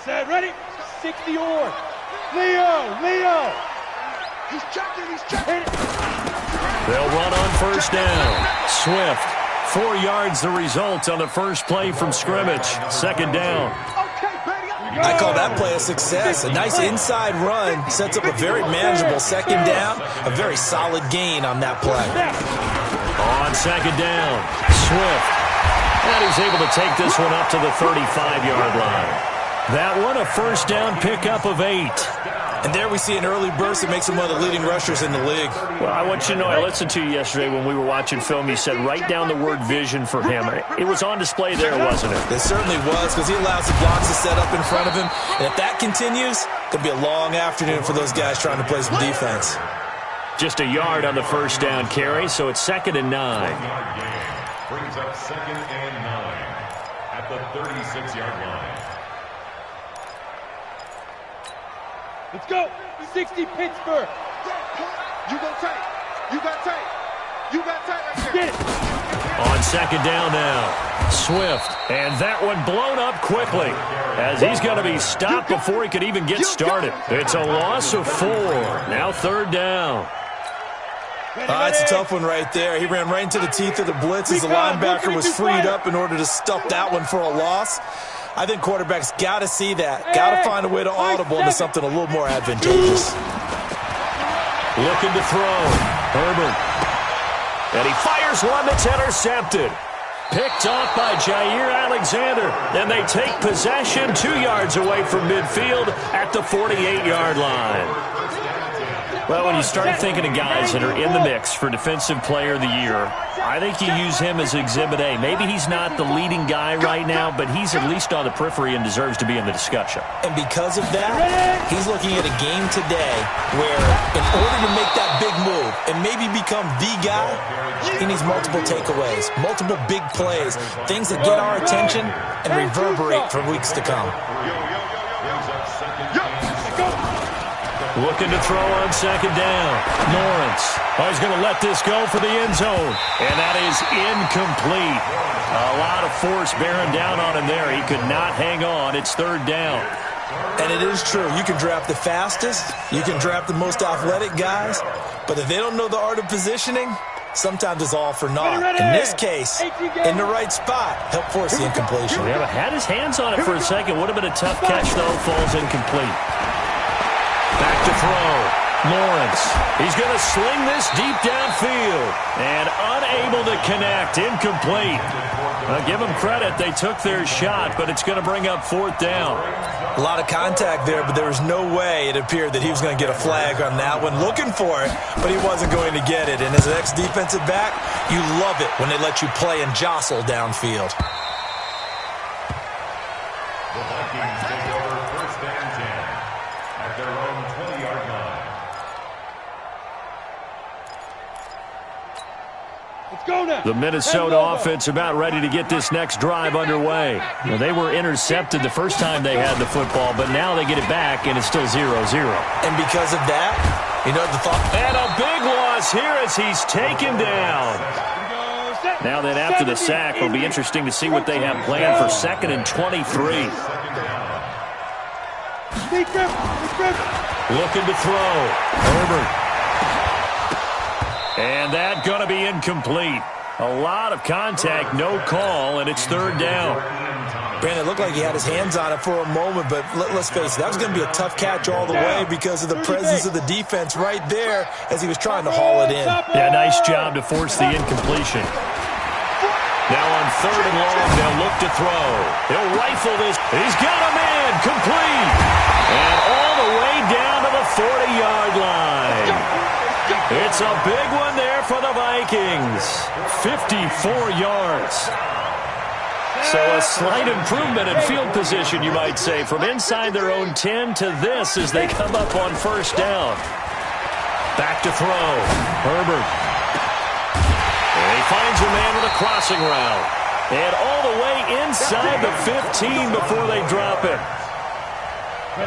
Set, ready? 60 or. Leo! He's checking. They'll run on first down. Swift, 4 yards the result on the first play from scrimmage. Second down. I call that play a success. A nice inside run sets up a very manageable second down. A very solid gain on that play. On second down, Swift. And he's able to take this one up to the 35-yard line. That one a first down pickup of 8. And there we see an early burst that makes him one of the leading rushers in the league. Well, I want you to know, I listened to you yesterday when we were watching film. You said write down the word vision for him. It was on display there, wasn't it? It certainly was, because he allows the blocks to set up in front of him. And if that continues, it could be a long afternoon for those guys trying to play some defense. Just a yard on the first down carry, so it's 2nd and 9. Brings up 2nd and 9 at the 36-yard line. Let's go. 60 Pittsburgh. You got tight right there. Get it. On second down now, Swift. And that one blown up quickly as he's going to be stopped before he could even get started. It's a loss of 4. Now 3rd down. It's a tough one right there. He ran right into the teeth of the blitz as the linebacker was freed up in order to stuff that one for a loss. I think quarterbacks got to see that. Got to find a way to audible into something a little more advantageous. Looking to throw. Herbert. And he fires one that's intercepted. Picked off by Jair Alexander. And they take possession 2 yards away from midfield at the 48-yard line. Well, when you start thinking of guys that are in the mix for Defensive Player of the Year, I think you use him as Exhibit A. Maybe he's not the leading guy right now, but he's at least on the periphery and deserves to be in the discussion. And because of that, he's looking at a game today where in order to make that big move and maybe become the guy, he needs multiple takeaways, multiple big plays, things that get our attention and reverberate for weeks to come. Looking to throw on second down. Lawrence. Oh, he's going to let this go for the end zone. And that is incomplete. A lot of force bearing down on him there. He could not hang on. It's 3rd down. And it is true. You can draft the fastest. You can draft the most athletic guys. But if they don't know the art of positioning, sometimes it's all for naught. In this case, in the right spot, help force the incompletion. Yeah, but had his hands on it for a second. Would have been a tough catch, though. Falls incomplete. Back to throw. Lawrence. He's going to sling this deep downfield. And unable to connect. Incomplete. Now, give them credit. They took their shot, but it's going to bring up 4th down. A lot of contact there, but there was no way it appeared that he was going to get a flag on that one. Looking for it, but he wasn't going to get it. And as an ex-defensive back, you love it when they let you play and jostle downfield. The Vikings take over 1st and 10 at their own 20-yard line. Let's go now. The Minnesota offense about ready to get this next drive underway. Now, they were intercepted the first time they had the football, but now they get it back, and it's still 0-0. And because of that, you know the thought. And a big loss here as he's taken down. Now then, after the sack, it'll be interesting to see what they have planned for 2nd and 23. Looking to throw. Herbert. And that going to be incomplete. A lot of contact, no call, and it's 3rd down. Brandon, it looked like he had his hands on it for a moment, but let's face it, that was going to be a tough catch all the way because of the presence of the defense right there as he was trying to haul it in. Yeah, nice job to force the incompletion. Now on 3rd and long, they'll look to throw. He'll rifle this. He's got a man, complete. And all the way down to the 40-yard line. It's a big one there for the Vikings. 54 yards. So a slight improvement in field position, you might say, from inside their own 10 to this as they come up on 1st down. Back to throw. Herbert. And he finds a man with a crossing route. And all the way inside the 15 before they drop it.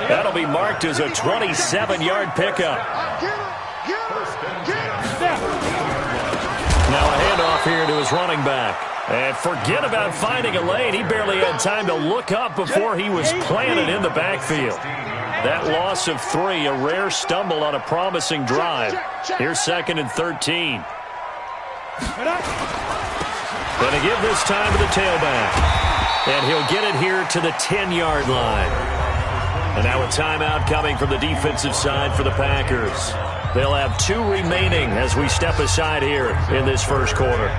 That'll be marked as a 27-yard pickup. Now a handoff here to his running back. And forget about finding a lane. He barely had time to look up before he was planted in the backfield. That loss of 3, a rare stumble on a promising drive. Here's 2nd and 13. Going to give this time to the tailback. And he'll get it here to the 10-yard line. And now a timeout coming from the defensive side for the Packers. They'll have 2 remaining as we step aside here in this first quarter.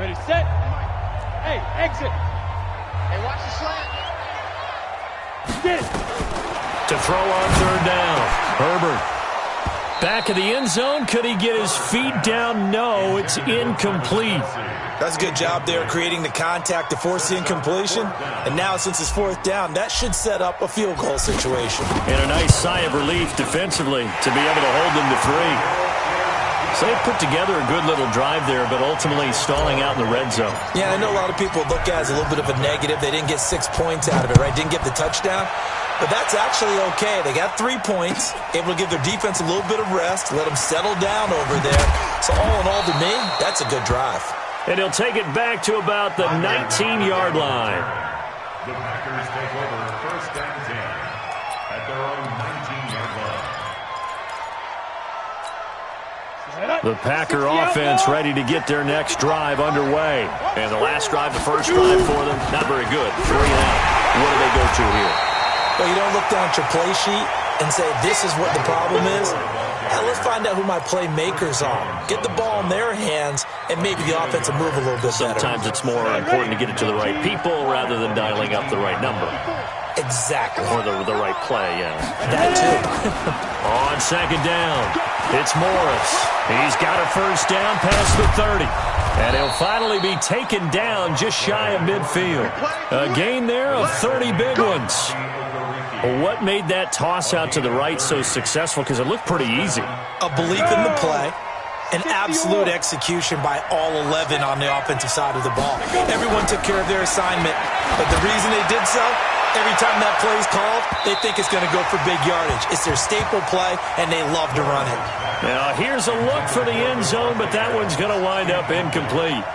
Ready, set. Hey, exit. Hey, watch the slant. Get it. To throw on 3rd down. Herbert. Back of the end zone. Could he get his feet down? No, it's incomplete. That's a good job there creating the contact to force the incompletion. And now since it's 4th down, that should set up a field goal situation. And a nice sigh of relief defensively to be able to hold them to 3. So they put together a good little drive there, but ultimately stalling out in the red zone. Yeah, I know a lot of people look at it as a little bit of a negative. They didn't get 6 points out of it, right? Didn't get the touchdown. But that's actually okay. They got 3 points, able to give their defense a little bit of rest, let them settle down over there. So all in all, to me, that's a good drive. And he'll take it back to about the 19-yard line. The Packers take over 1st and 10 at their own 19-yard line. The Packer offense ready to get their next drive underway. And the last drive, the first drive for them, not very good. 3 and out. What do they go to here? Well, you don't look down at your play sheet and say, this is what the problem is. Now let's find out who my playmakers are. Get the ball in their hands, and maybe the offense will move a little bit better. Sometimes it's more important to get it to the right people rather than dialing up the right number. Exactly. Or the right play, yeah. That too. On 2nd down, it's Morris. He's got a 1st down past the 30. And he'll finally be taken down just shy of midfield. A gain there of 30 big ones. Well, what made that toss out to the right so successful? Because it looked pretty easy. A belief in the play. An absolute execution by all 11 on the offensive side of the ball. Everyone took care of their assignment. But the reason they did so, every time that play is called, they think it's going to go for big yardage. It's their staple play, and they love to run it. Now, here's a look for the end zone, but that one's going to wind up incomplete.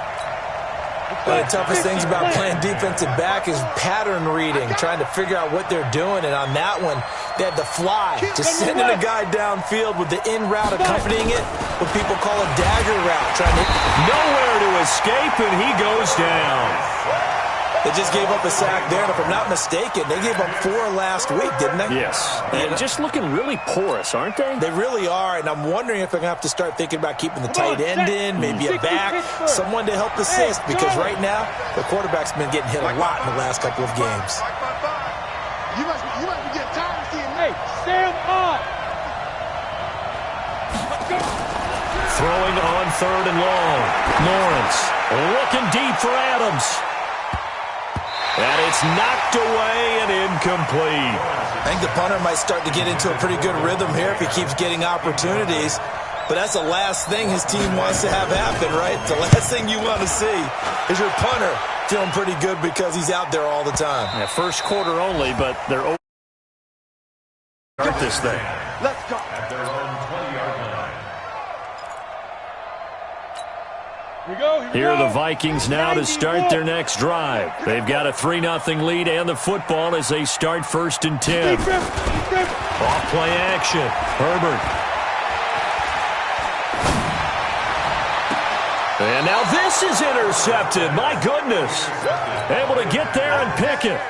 One of the toughest things about playing defensive back is pattern reading, trying to figure out what they're doing. And on that one, they had the fly, just sending a guy downfield with the in route accompanying it, what people call a dagger route. Trying to nowhere to escape, and he goes down. They just gave up a sack there, and if I'm not mistaken, they gave up 4 last week, didn't they? Yes. And just looking really porous, aren't they? They really are, and I'm wondering if they're going to have to start thinking about keeping the tight end in, maybe a back, someone to help assist, because right now, the quarterback's been getting hit a lot in the last couple of games. You must be getting tired of seeing Hey, stand up! Throwing on 3rd and long. Lawrence looking deep for Adams. And it's knocked away and incomplete. I think the punter might start to get into a pretty good rhythm here if he keeps getting opportunities. But that's the last thing his team wants to have happen, right? The last thing you want to see is your punter feeling pretty good because he's out there all the time. Yeah, first quarter only, but they're over. Start this thing. Let's go. At their own 20-yard line. Here are the Vikings now to start their next drive. They've got a 3-0 lead and the football as they start 1st and 10. Off play action. Herbert. And now this is intercepted. My goodness. Able to get there and pick it.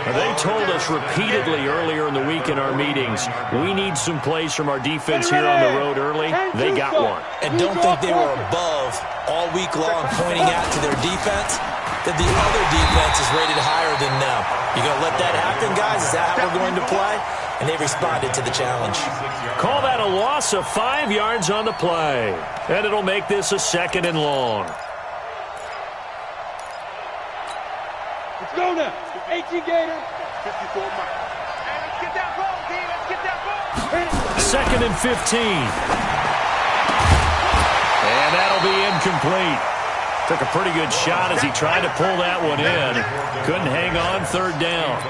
They told us repeatedly earlier in the week in our meetings, we need some plays from our defense here on the road early. They got one. And don't think they were above all week long pointing out to their defense that the other defense is rated higher than them. You going to let that happen, guys? Is that how we're going to play? And they responded to the challenge. Call that a loss of 5 yards on the play. And it'll make this a 2nd and long. Let's go now. 18 Gator. 54 miles. Hey, let's get that ball, D. Let's get that ball. 2nd and 15. And that'll be incomplete. Took a pretty good shot as he tried to pull that one in. Couldn't hang on 3rd down.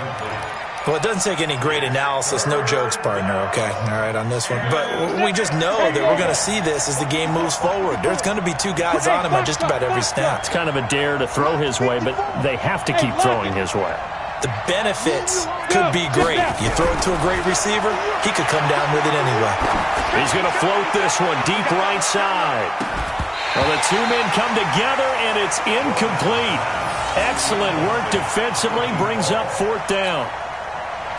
Well, it doesn't take any great analysis. No jokes, partner, okay? All right, on this one. But we just know that we're going to see this as the game moves forward. There's going to be two guys on him on just about every snap. It's kind of a dare to throw his way, but they have to keep throwing his way. The benefits could be great. You throw it to a great receiver, he could come down with it anyway. He's going to float this one deep right side. Well, the two men come together, and it's incomplete. Excellent work defensively, brings up 4th down.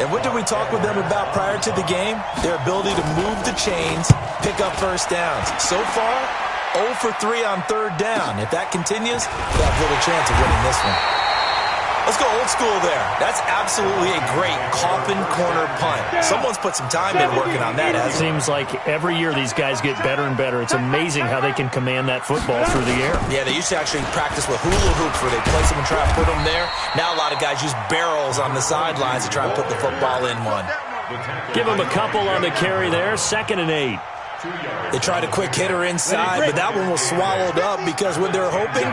And what did we talk with them about prior to the game? Their ability to move the chains, pick up first downs. So far, 0 for 3 on 3rd down. If that continues, they have little chance of winning this one. Let's go old school there. That's absolutely a great coffin corner punt. Someone's put some time in working on that, hasn't it? Seems like every year these guys get better and better. It's amazing how they can command that football through the air. Yeah, they used to actually practice with hula hoops where they place them and try to put them there. Now a lot of guys use barrels on the sidelines to try and put the football in one. Give them a couple on the carry there. 2nd and 8. They tried a quick hitter inside, but that one was swallowed up because what they're hoping,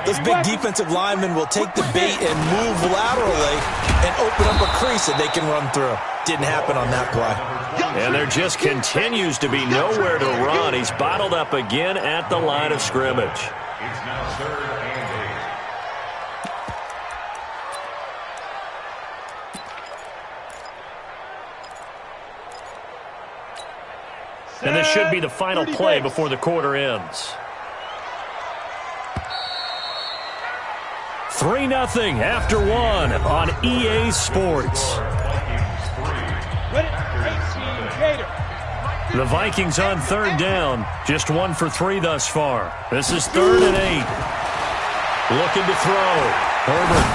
those big defensive linemen will take the bait and move laterally and open up a crease that they can run through. Didn't happen on that play. And there just continues to be nowhere to run. He's bottled up again at the line of scrimmage. It's now 3rd and 8. And this should be the final play before the quarter ends. 3-0 after 1 on EA Sports. The Vikings on 3rd down. Just 1 for 3 thus far. This is 3rd and 8. Looking to throw. Herbert.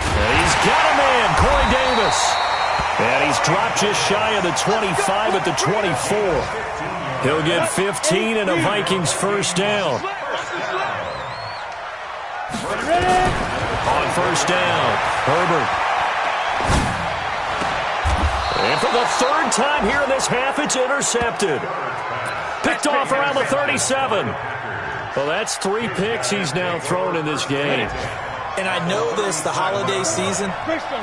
And he's got a man, Corey Davis. And he's dropped just shy of the 25 at the 24. He'll get 15 and a Vikings first down. On first down, Herbert. And for the 3rd time here in this half, it's intercepted. Picked off around the 37. Well, that's 3 picks he's now thrown in this game. And I know this, the holiday season,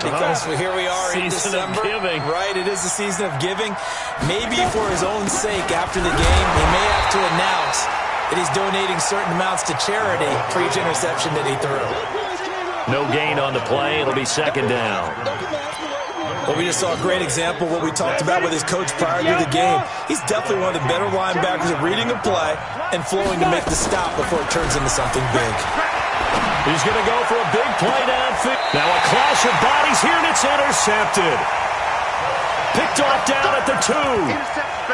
because here we are in December. Season of giving. Right, it is the season of giving. Maybe for his own sake after the game, he may have to announce that he's donating certain amounts to charity for each interception that he threw. No gain on the play. It'll be 2nd down. Well, we just saw a great example of what we talked about with his coach prior to the game. He's definitely one of the better linebackers at reading a play and flowing to make the stop before it turns into something big. He's going to go for a big play downfield. Now a clash of bodies here, and it's intercepted. Picked off down at the 2.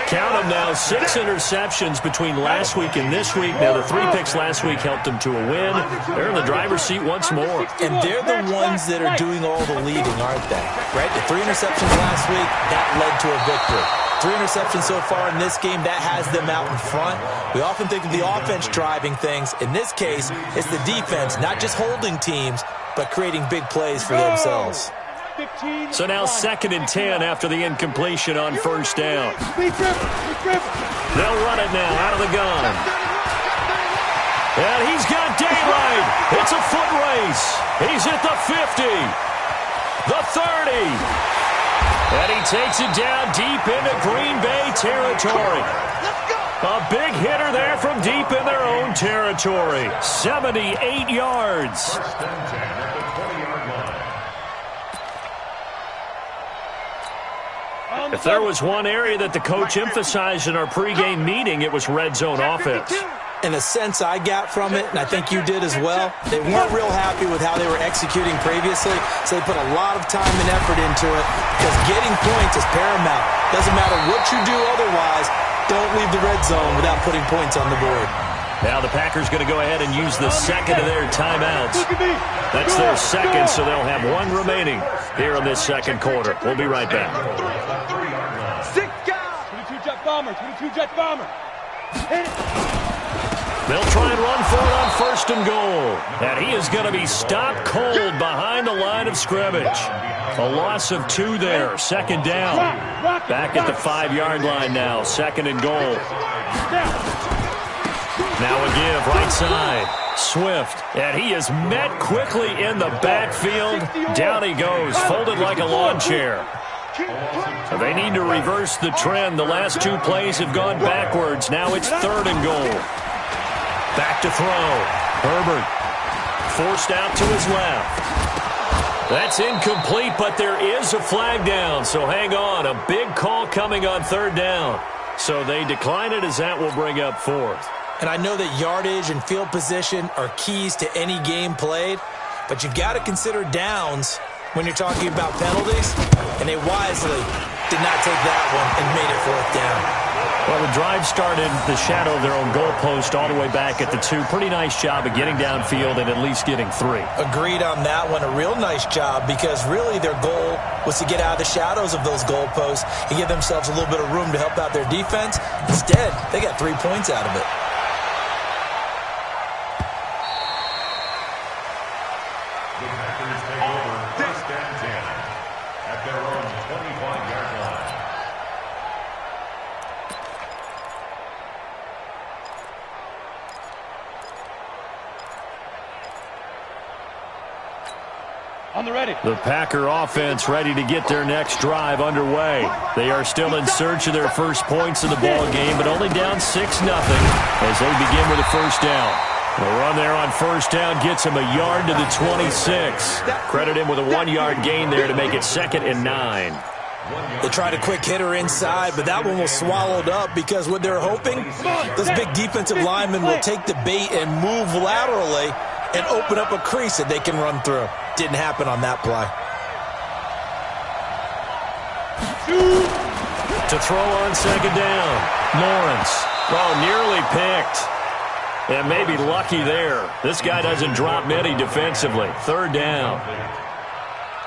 Count them now, 6 interceptions between last week and this week. Now the 3 picks last week helped them to a win. They're in the driver's seat once more. And they're the ones that are doing all the leading, aren't they? Right? The 3 interceptions last week, that led to a victory. 3 interceptions so far in this game, that has them out in front. We often think of the offense driving things. In this case, it's the defense, not just holding teams, but creating big plays for themselves. So now 2nd and 10 after the incompletion on first down. They'll run it now out of the gun. And he's got daylight. It's a foot race. He's at the 50, the 30. And he takes it down deep into Green Bay territory. A big hitter there from deep in their own territory. 78 yards. If there was one area that the coach emphasized in our pregame meeting, it was red zone offense. And the sense I got from it, and I think you did as well, they weren't real happy with how they were executing previously, so they put a lot of time and effort into it because getting points is paramount. Doesn't matter what you do otherwise, don't leave the red zone without putting points on the board. Now the Packers going to go ahead and use the second of their timeouts. That's their second, so they'll have 1 remaining here in this second quarter. We'll be right back. 22-jet bomber, 22-jet bomber. They'll try and run for it on first and goal. And he is going to be stopped cold behind the line of scrimmage. A loss of 2 there. 2nd down. Back at the 5-yard line now. 2nd and goal. Now a give right side. Swift, and he is met quickly in the backfield. Down he goes, folded like a lawn chair. They need to reverse the trend. The last two plays have gone backwards. Now it's 3rd and goal. Back to throw. Herbert forced out to his left. That's incomplete, but there is a flag down, so hang on. A big call coming on 3rd down. So they decline it as that will bring up 4th. And I know that yardage and field position are keys to any game played, but you've got to consider downs when you're talking about penalties, and they wisely did not take that one and made it 4th down. Well, the drive started the shadow of their own goalpost all the way back at the 2. Pretty nice job of getting downfield and at least getting 3. Agreed on that one. A real nice job because really their goal was to get out of the shadows of those goalposts and give themselves a little bit of room to help out their defense. Instead, they got 3 points out of it. On the ready. The Packer offense ready to get their next drive underway. They are still in search of their first points of the ball game, but only down 6-0 as they begin with a 1st down. The run there on 1st down gets him a yard to the 26. Credit him with a 1-yard gain there to make it 2nd and 9. They tried a quick hitter inside, but that one was swallowed up because what they're hoping, those big defensive linemen will take the bait and move laterally and open up a crease that they can run through. Didn't happen on that play. To throw on 2nd down. Lawrence. Oh, nearly picked. And maybe lucky there. This guy doesn't drop many defensively. 3rd down.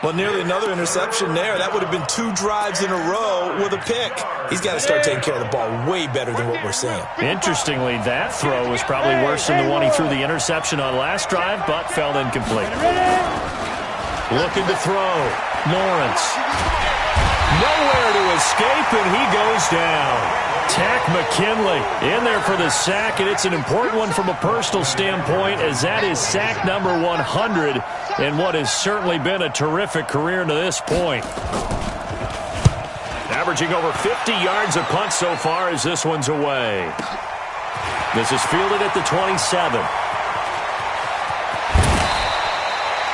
Well, nearly another interception there. That would have been 2 drives in a row with a pick. He's got to start taking care of the ball way better than what we're seeing. Interestingly, that throw was probably worse than the one he threw the interception on last drive, but fell incomplete. Looking to throw. Lawrence. Nowhere to escape, and he goes down. Tack McKinley in there for the sack, and it's an important one from a personal standpoint as that is sack number 100 in what has certainly been a terrific career to this point. Averaging over 50 yards a punt so far as this one's away. This is fielded at the 27.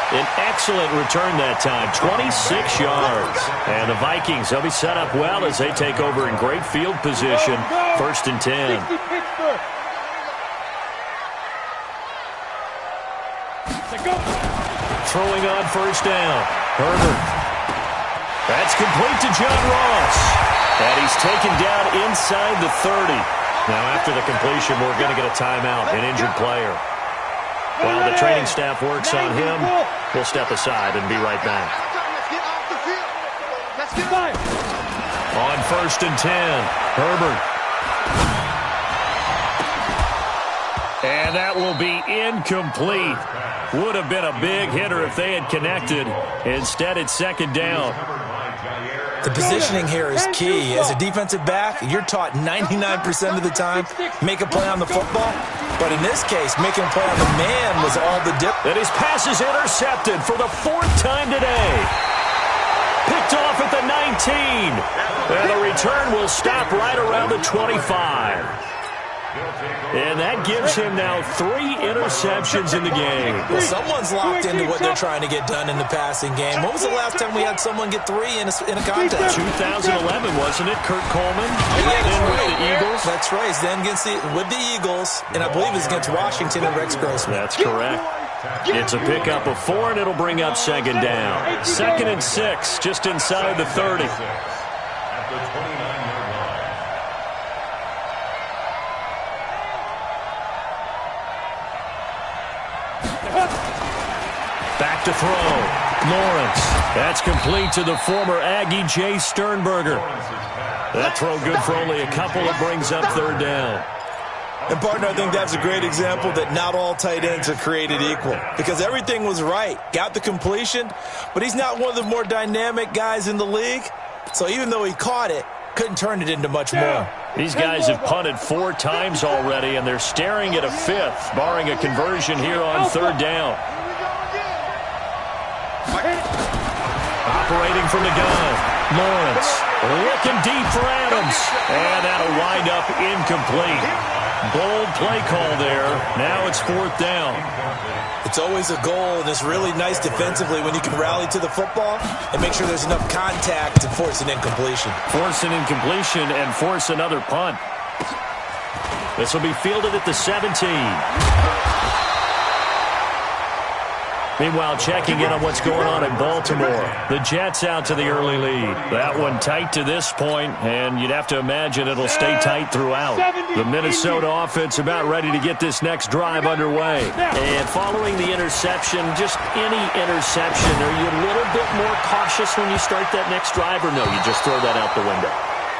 An excellent return that time, 26 yards. And the Vikings, they'll be set up well as they take over in great field position. 1st and 10. Throwing on 1st down. Herbert. That's complete to John Ross. And he's taken down inside the 30. Now after the completion, we're going to get a timeout, an injured player. While the training staff works on him, we'll step aside and be right back. On 1st and 10, Herbert. And that will be incomplete. Would have been a big hitter if they had connected. Instead, it's 2nd down. The positioning here is key. As a defensive back, you're taught 99% of the time, make a play on the football. But in this case, making a play on the man was all the difference. And his pass is intercepted for the 4th time today. Picked off at the 19. And the return will stop right around the 25. And that gives him now 3 interceptions in the game. Well, someone's locked into what they're trying to get done in the passing game. When was the last time we had someone get 3 in a contest? 2011, wasn't it? Kurt Coleman. Then with the Eagles. That's right. Then with the Eagles, and I believe it's against Washington and Rex Grossman. That's correct. It's a pickup of 4, and it'll bring up 2nd down. 2nd and 6, just inside the 30. At the 29-yard line. Back to throw. Lawrence. That's complete to the former Aggie, Jay Sternberger. That throw good for only a couple. It brings up 3rd down. And, partner, I think that's a great example that not all tight ends are created equal. Because everything was right. Got the completion, but he's not one of the more dynamic guys in the league. So even though he caught it, couldn't turn it into much more. These guys have punted 4 times already, and they're staring at a 5th, barring a conversion here on 3rd down. Operating from the gun, Lawrence looking deep for Adams, and that'll wind up incomplete. Bold play call there. Now it's 4th down. It's always a goal, and it's really nice defensively when you can rally to the football and make sure there's enough contact to force an incompletion. Force an incompletion and force another punt. This will be fielded at the 17. Meanwhile, checking in on what's going on in Baltimore. The Jets out to the early lead. That one tight to this point, and you'd have to imagine it'll stay tight throughout. The Minnesota offense about ready to get this next drive underway. And following the interception, just any interception, are you a little bit more cautious when you start that next drive, or no, you just throw that out the window?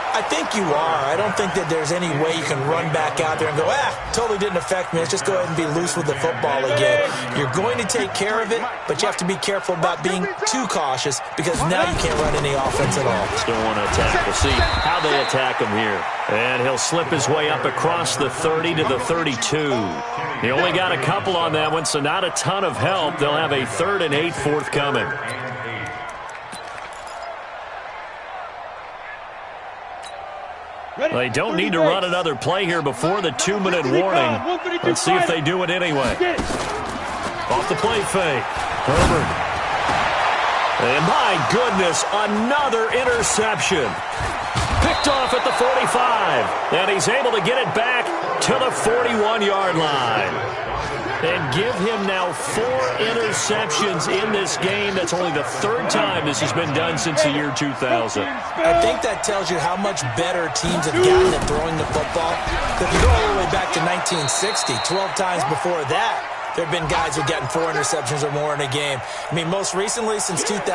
I think you are. I don't think that there's any way you can run back out there and go, totally didn't affect me. Let's just go ahead and be loose with the football again. You're going to take care of it, but you have to be careful about being too cautious because now you can't run any offense at all. Still want to attack. We'll see how they attack him here. And he'll slip his way up across the 30 to the 32. He only got a couple on that one, so not a ton of help. They'll have a 3rd and 8 forthcoming. They don't need to run another play here before the 2-minute warning. Let's see if they do it anyway. Off the play fake. Herbert. And my goodness, another interception. Picked off at the 45. And he's able to get it back to the 41-yard line. And give him now 4 interceptions in this game. That's only the 3rd time this has been done since the year 2000. I think that tells you how much better teams have gotten at throwing the football. If you go all the way back to 1960, 12 times before that, there have been guys who've gotten 4 interceptions or more in a game. I mean, most recently, since 2000,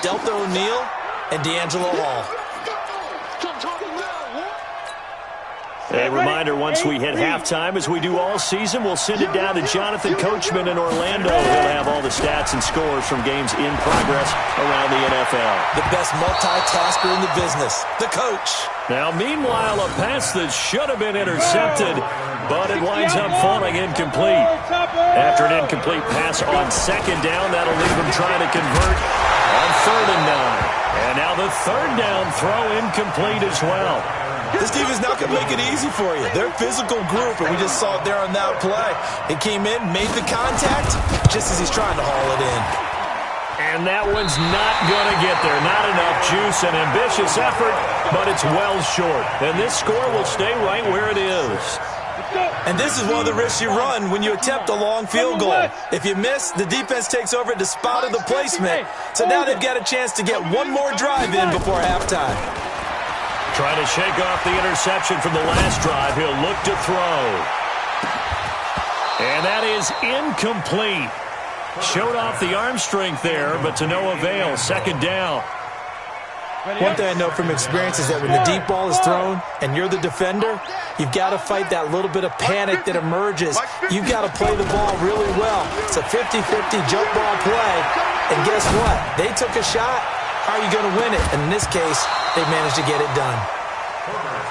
Delta O'Neal and D'Angelo Hall. A reminder, once we hit halftime, as we do all season, we'll send it down to Jonathan Coachman in Orlando. He'll have all the stats and scores from games in progress around the NFL. The best multitasker in the business, the coach. Now, meanwhile, a pass that should have been intercepted, but it winds up falling incomplete. After an incomplete pass on 2nd down, that'll leave him trying to convert on 3rd and 9. And now the 3rd down throw incomplete as well. This defense not going to make it easy for you. They're a physical group, and we just saw it there on that play. He came in, made the contact, just as he's trying to haul it in. And that one's not going to get there. Not enough juice, an ambitious effort, but it's well short. And this score will stay right where it is. And this is one of the risks you run when you attempt a long field goal. If you miss, the defense takes over at the spot of the placement. So now they've got a chance to get one more drive in before halftime. Trying to shake off the interception from the last drive. He'll look to throw. And that is incomplete. Showed off the arm strength there, but to no avail. 2nd down. One thing I know from experience is that when the deep ball is thrown and you're the defender, you've got to fight that little bit of panic that emerges. You've got to play the ball really well. It's a 50-50 jump ball play. And guess what? They took a shot. How are you going to win it? And in this case, they managed to get it done.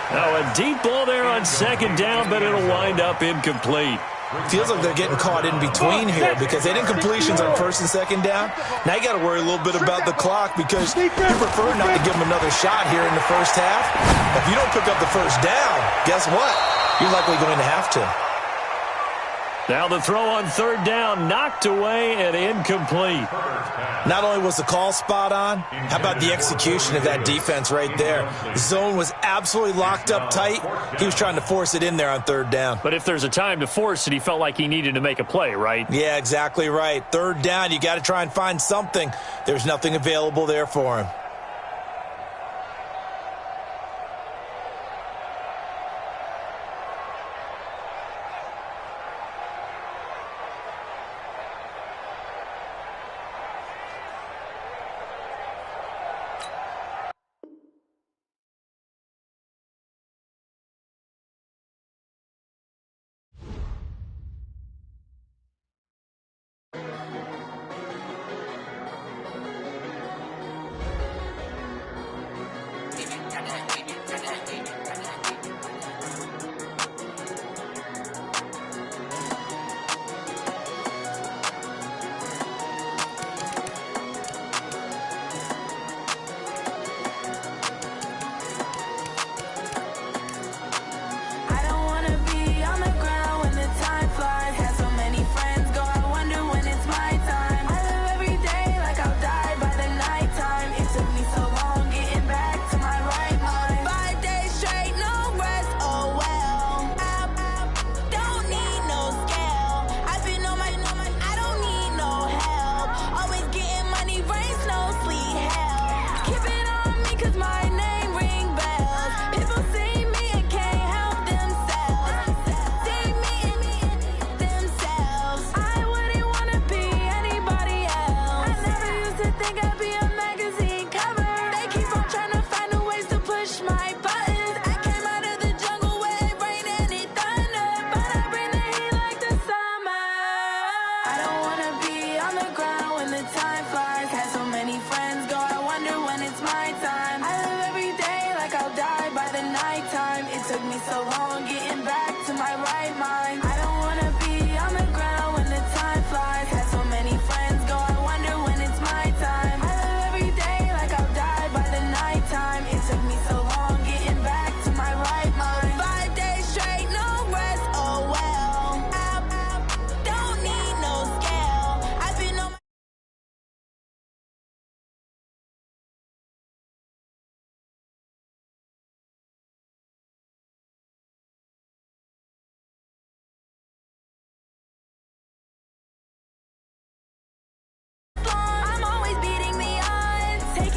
Now a deep ball there on 2nd down, but it'll wind up incomplete. Feels like they're getting caught in between here because they didn't completions on 1st and 2nd down. Now you got to worry a little bit about the clock because you prefer not to give them another shot here in the 1st half. If you don't pick up the 1st down, guess what? You're likely going to have to. Now the throw on 3rd down, knocked away and incomplete. Not only was the call spot on, how about the execution of that defense right there? The zone was absolutely locked up tight. He was trying to force it in there on 3rd down. But if there's a time to force it, he felt like he needed to make a play, right? Yeah, exactly right. 3rd down, you got to try and find something. There's nothing available there for him.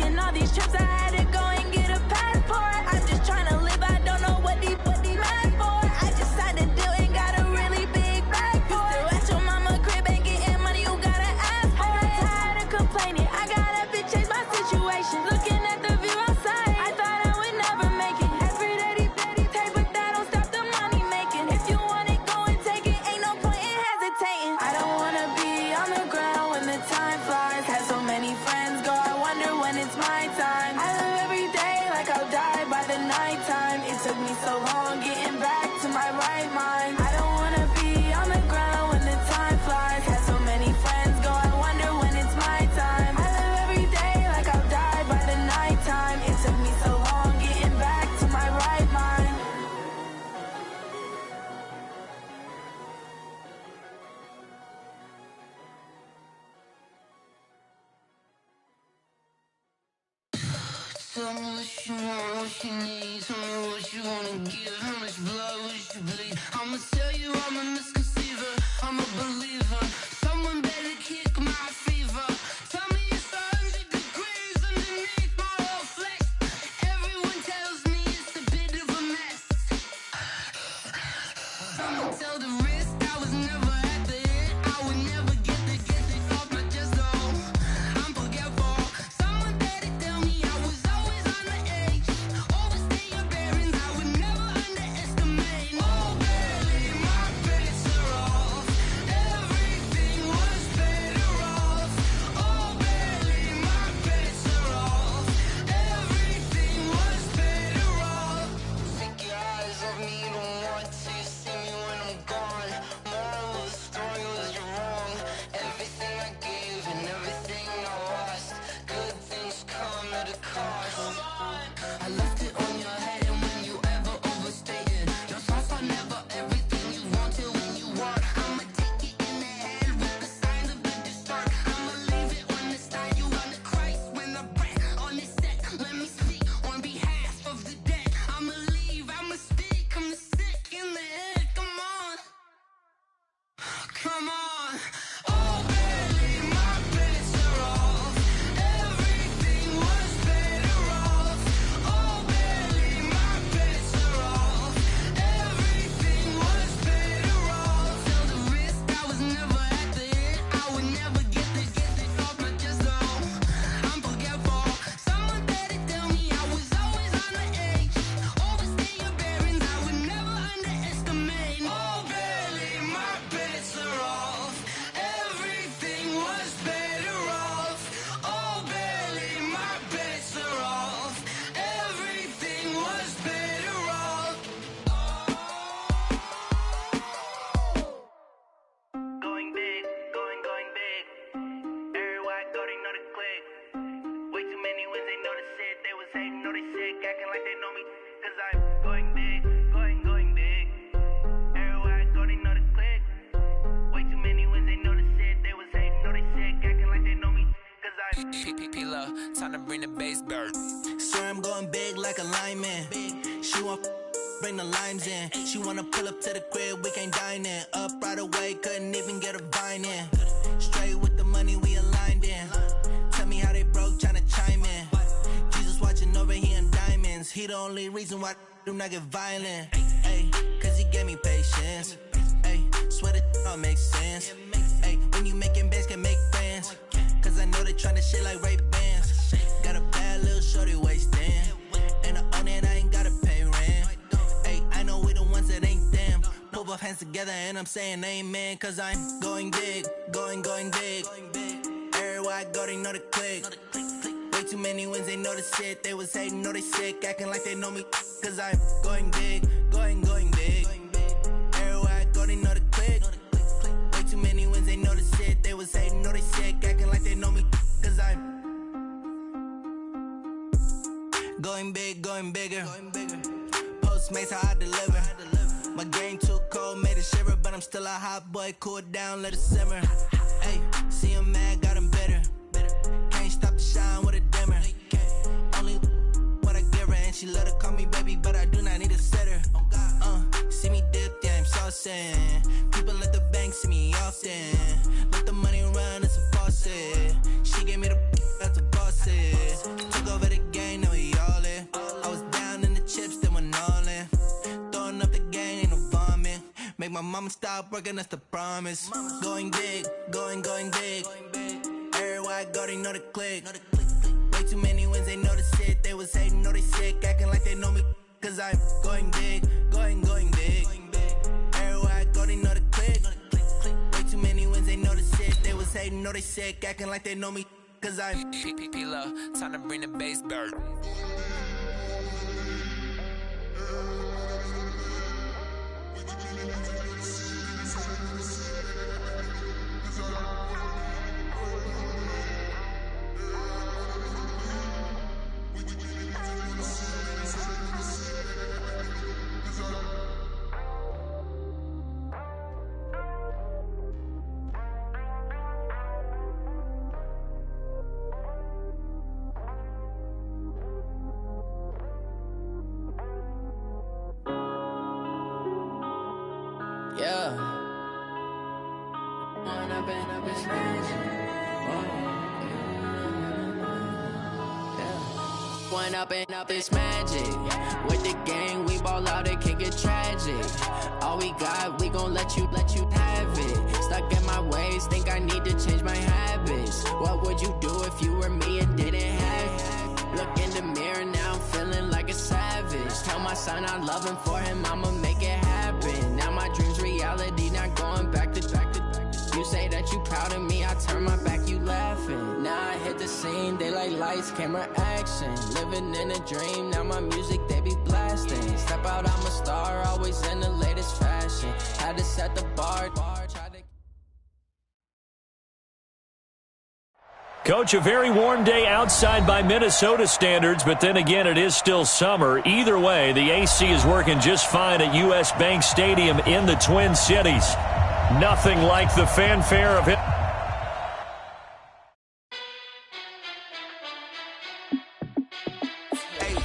taking all these trips, I had to go and get a passport. I'm just trying to live, I don't know what these mad for. I just signed a deal and got a really big bag for it. You still at your mama crib and getting money, you gotta ask for it. I'm tired of complaining, I gotta bitch change my situation. Looking at the view outside, I thought I would never make it. Every day they take, but that don't stop the money making. If you want it, go and take it, ain't no point in hesitating. I don't wanna be on the ground when the time flies. Had so many friends go, I wonder when it's my time. I live every day like I'll die by the nighttime. It took me so long getting back to my right mind. I don't wanna be on the ground when the time flies. Had so many friends go, I wonder when it's my time. I live every day like I'll die by the nighttime. It took me so long getting back to my right mind. Tell me what you want, what you need. Tell me what you wanna give. How much blood would you bleed? I'ma tell you I'm a misconceiver. I'm a believer. Someone better kick my fever. Tell me it's 100 degrees underneath my whole flesh. Everyone tells me it's a bit of a mess. Someone tell the risk I was never at the end. I would never get this off my chest though. I'm forgetful. Someone better tell me I was always on the edge. Overstay your bearings, I would never underestimate. Oh baby, my bets are off. Everything was better off. Oh baby, my bets are off. Everything was better off. Take your eyes off me, don't want to see me when I'm gone. Moral of the story was you're wrong. Everything I gave and everything I lost. Good things come at a cost. I left it on your head, and when you ever overstay it, your thoughts are never everything you wanted when you want. I'ma take it in the head with the signs of the distort. I'ma leave it on the side. You on the Christ when the breath on the set. Let me speak on behalf of the dead. I'ma leave, I'ma speak. I'm the sick in the head. Come on, come on. Oh baby, my bets are off. Everything was better off. Oh baby, my bets are off. Everything was better off. Tell the risk I was never at the end. I would never get this off my chest though. I'm forgetful. Someone better tell me I was always on the edge. Overstay your bearings, I would never underestimate. Oh baby, my bets are off. Everything was better off. Oh baby, my bets are off. Everything was better off. Going big, going big. Everywhere I go, they know the click. Way too many wins, they know the shit. They was hating, know they sick, acting like they know me. Cause I'm going big, going big. Everywhere I go, they know the click. Way too many wins, they know the shit. They was hating, know they sick, acting like they know me. Cause I'm P-P-P-Lo, time to bring the bass bird. Swear I'm going big like a lineman. She want bring the limes in. She wanna pull up to the crib, we can't dine in. Up right away, couldn't even get a vine in. Straight with the money we aligned in. Tell me how they broke, tryna chime in. Jesus watching over here in diamonds. He the only reason why I do not get violent. Ay, cause he gave me patience. Ay, swear that all makes sense. Ay, when you making bands can make friends. Cause I know they tryna shit like Ray Bans. Got a bad little shorty wasting. And I own it, I ain't gotta pay rent. Ay, I know we the ones that ain't them. Put both hands together and I'm saying amen. Cause I'm going big, going big. Everywhere I go, they know the click. Way too many wins, they know the shit. They was hating, know they sick, acting like they know me. Cause I'm going big, going big. Everywhere I go, they know the click. Way too many wins, they know the shit. They was hating, know they sick, acting like they know me. Cause I'm going big, going bigger. Postmates, how I deliver. My game too cold, made it shiver. But I'm still a hot boy, cool down, let it simmer. Hey, see him mad, got him bitter. Can't stop the shine with a dimmer. Only what I give her, and she love to call me baby, but I do not need a sitter. See me dip, yeah, I'm saucing. People at the bank see me often. Let the money run, it's a faucet. She gave me the that's a boss. I'ma stop working, that's the promise. Going big, going big. Everywhere I go, they know the click. Way too many wins, they know the shit. They was hating, know they sick, acting like they know me. Cause I'm going big, going big. Everywhere I go, they know the click. Way too many wins, they know the shit. They was hating, know they sick, acting like they know me. Cause I'm P-Lo, time to bring the bass back. Yeah. One up and up, it's magic. With the gang, we ball out, it can get tragic. All we got, we gon' let you have it. Stuck in my ways, think I need to change my habits. What would you do if you were me and didn't have it? Look in the mirror, now I'm feeling like a savage. Tell my son I love him, for him I'ma make it happen. Now my dream's reality, not going back to. You say that you proud of me, I turn my back, you laughing. Now I hit the scene, they like lights, camera, action. Living in a dream, now my music, they be blasting. Step out, I'm a star, always in the latest fashion. Had to set the bar, try to... Coach, a very warm day outside by Minnesota standards, but then again, it is still summer. Either way, the AC is working just fine at U.S. Bank Stadium in the Twin Cities. Nothing like the fanfare of it. Hey,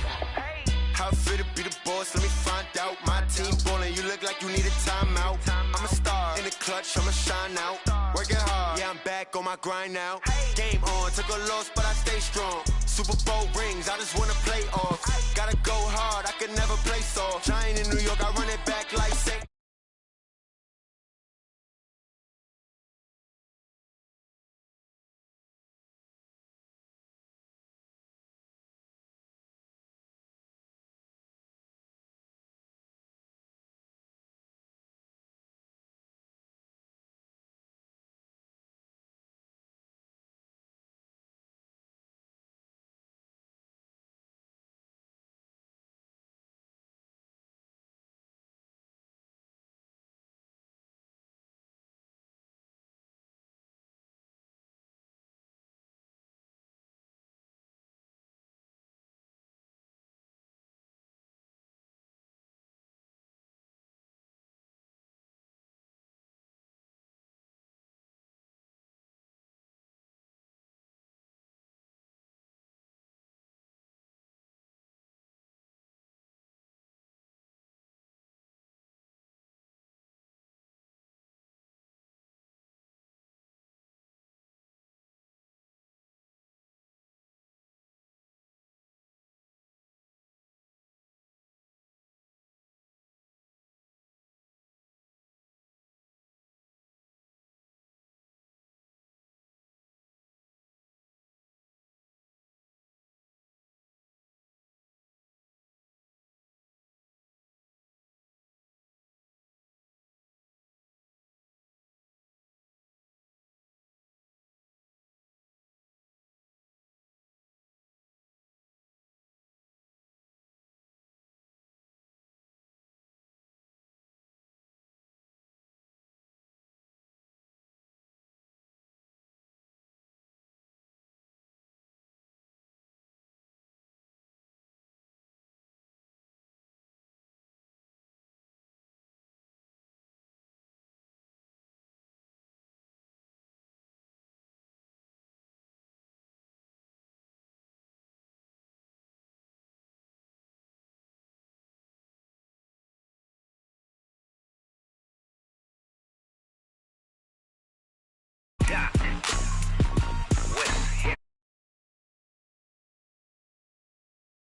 how I feel to be the boss, let me find out. My team ballin', you look like you need a timeout. I'm a star, in the clutch, I'ma shine out. Working hard, yeah, I'm back on my grind now. Game on, took a loss, but I stay strong. Super Bowl ring,